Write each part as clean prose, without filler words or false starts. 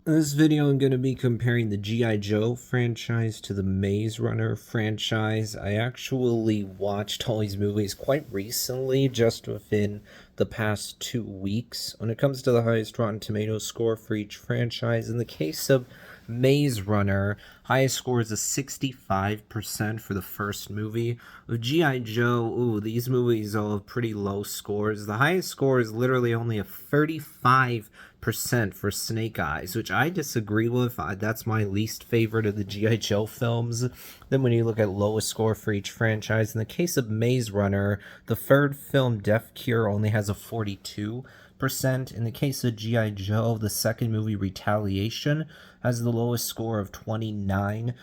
In this video, I'm going to be comparing the G.I. Joe franchise to the Maze Runner franchise. I actually watched all these movies quite recently, just within the past 2 weeks. When it comes to the highest Rotten Tomatoes score for each franchise, in the case of Maze Runner, highest score is a 65% for the first movie. With G.I. Joe, these movies all have pretty low scores. The highest score is literally only a 35% for Snake Eyes, which I disagree with. That's my least favorite of the G.I. Joe films. Then when you look at lowest score for each franchise, in the case of Maze Runner, the third film, Death Cure, only has a 42%. In the case of G.I. Joe, the second movie, Retaliation, has the lowest score of 29%.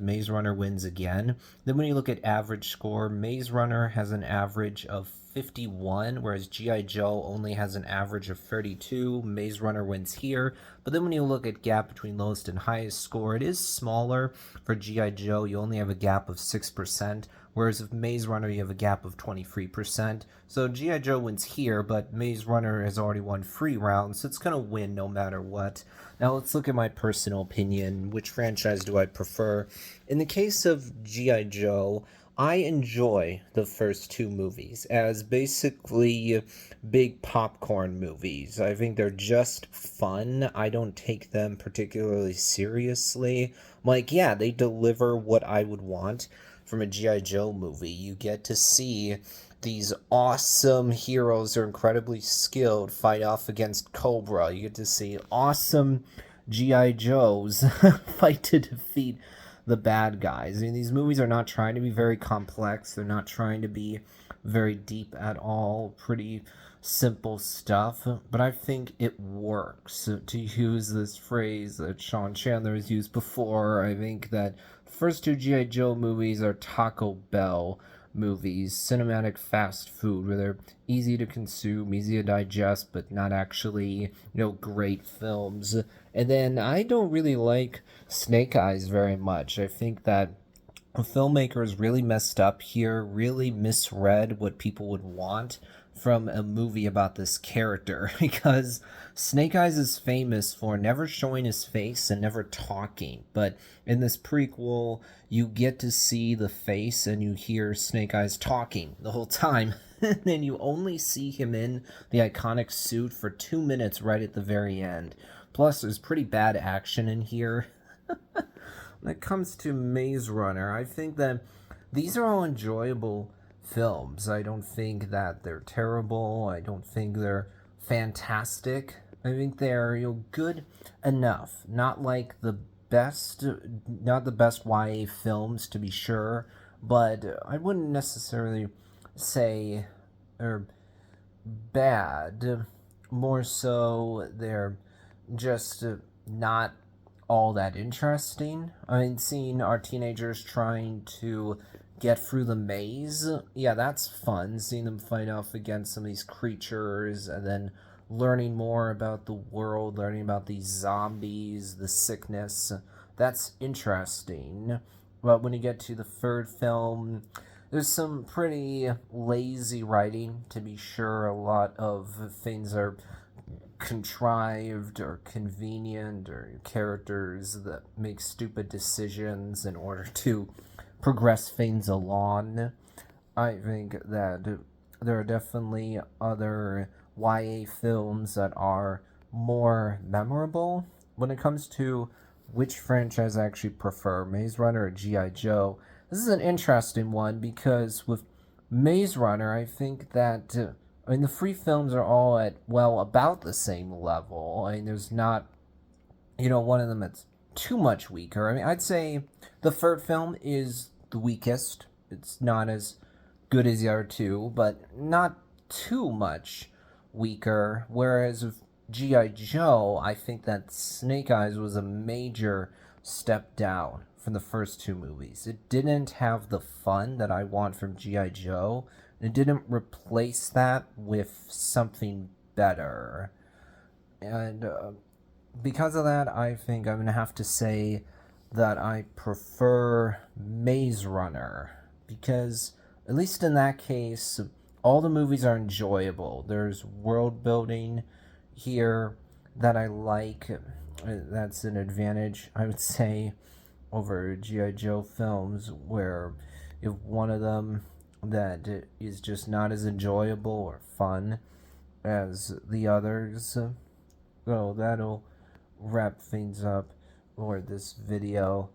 Maze Runner wins again. Then when you look at average score, Maze Runner has an average of 51, whereas G.I. Joe only has an average of 32. Maze Runner wins here. But then when you look at gap between lowest and highest score, it is smaller. For G.I. Joe, you only have a gap of 6%, whereas with Maze Runner, you have a gap of 23%. So G.I. Joe wins here, but Maze Runner has already won 3 rounds, so it's going to win no matter what. Now let's look at my personal opinion. Which franchise do I prefer? In the case of G.I. Joe, I enjoy the first two movies as basically big popcorn movies. I think they're just fun. I don't take them particularly seriously. Like, yeah, they deliver what I would want from a G.I. Joe movie. You get to see these awesome heroes who are incredibly skilled fight off against Cobra. You get to see awesome G.I. Joes fight to defeat the bad guys. I mean, these movies are not trying to be very complex. They're not trying to be very deep at all. Pretty simple stuff, but I think it works. To use this phrase that Sean Chandler has used before, I think that the first two G.I. Joe movies are Taco Bell movies, cinematic fast food, where they're easy to consume, easy to digest, but not actually, great films. And then I don't really like Snake Eyes very much. I think that filmmakers really messed up here, really misread what people would want from a movie about this character because Snake Eyes is famous for never showing his face and never talking. But in this prequel, you get to see the face and you hear Snake Eyes talking the whole time. And then you only see him in the iconic suit for 2 minutes right at the very end. Plus, there's pretty bad action in here. When it comes to Maze Runner, I think that these are all enjoyable films. I don't think that they're terrible. I don't think they're fantastic. I think they're good enough. Not like the best, not the best YA films to be sure, but I wouldn't necessarily say they're bad. More so, they're just not all that interesting. I mean, seeing our teenagers trying to get through the maze, yeah, that's fun. Seeing them fight off against some of these creatures and then learning more about the world, learning about these zombies, the sickness, that's interesting. But when you get to the third film, there's some pretty lazy writing, to be sure. A lot of things are contrived or convenient, or characters that make stupid decisions in order to progress things along. I think that there are definitely other YA films that are more memorable. When it comes to which franchise I actually prefer, Maze Runner or G.I. Joe, this is an interesting one because with Maze Runner, I think that I mean, the three films are all at, well, about the same level. I mean, there's not, one of them that's too much weaker. I mean, I'd say the third film is the weakest. It's not as good as the other two, but not too much weaker. Whereas with G.I. Joe, I think that Snake Eyes was a major step down from the first two movies. It didn't have the fun that I want from G.I. Joe. It didn't replace that with something better. And because of that, I think I'm going to have to say that I prefer Maze Runner. Because, at least in that case, all the movies are enjoyable. There's world building here that I like. That's an advantage, I would say, over G.I. Joe films, where if one of them that is just not as enjoyable or fun as the others, well, that'll wrap things up for this video.